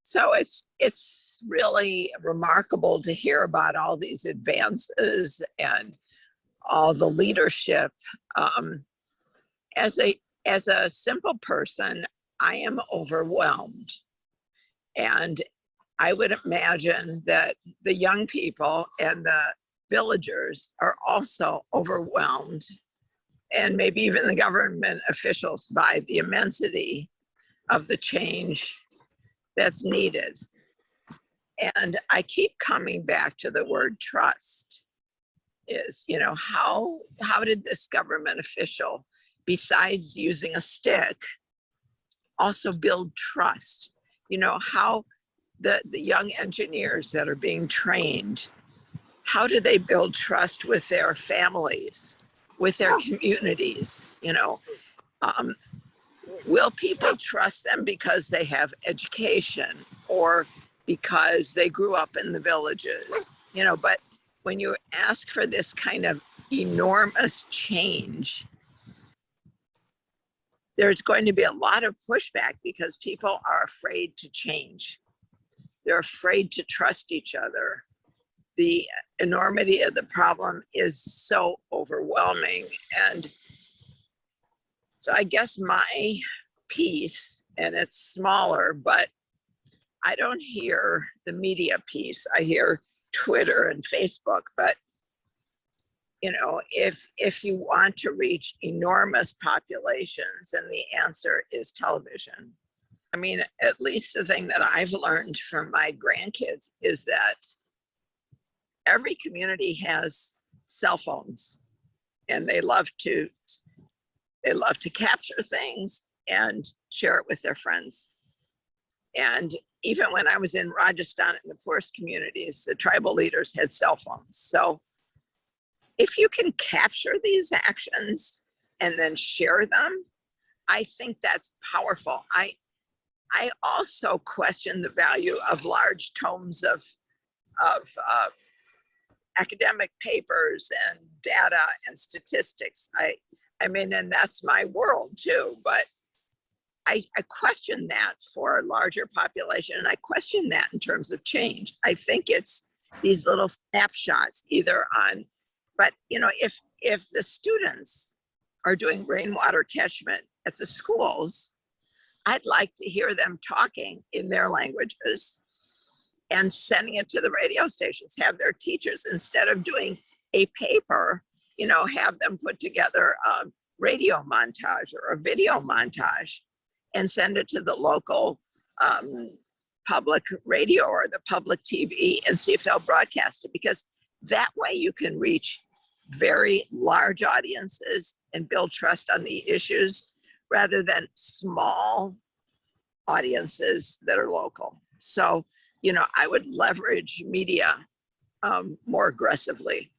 So it's really remarkable to hear about all these advances and all the leadership. Um, as a simple person, I am overwhelmed, and I would imagine that the young people and the villagers are also overwhelmed, and maybe even the government officials, by the immensity of the change that's needed. And I keep coming back to the word trust. Is, how did this government official, besides using a stick, also build trust? How the young engineers that are being trained, how do they build trust with their families, with their communities? Will people trust them because they have education or because they grew up in the villages? But when you ask for this kind of enormous change, there's going to be a lot of pushback because people are afraid to change. They're afraid to trust each other. The enormity of the problem is so overwhelming. And so I guess my piece, and it's smaller, but I don't hear the media piece. I hear Twitter and Facebook, but if you want to reach enormous populations, then the answer is television. I mean, at least the thing that I've learned from my grandkids is that every community has cell phones, and they love to capture things and share it with their friends. And even when I was in Rajasthan in the poorest communities, the tribal leaders had cell phones. So if you can capture these actions and then share them, I think that's powerful. I also question the value of large tomes of academic papers and data and statistics. I mean, and that's my world too, but I question that for a larger population, and I question that in terms of change. I think it's these little snapshots either on, but if the students are doing rainwater catchment at the schools, I'd like to hear them talking in their languages and sending it to the radio stations. Have their teachers, instead of doing a paper, have them put together a radio montage or a video montage and send it to the local public radio or the public TV and see if they'll broadcast it, because that way you can reach very large audiences and build trust on the issues rather than small audiences that are local. So, I would leverage media more aggressively.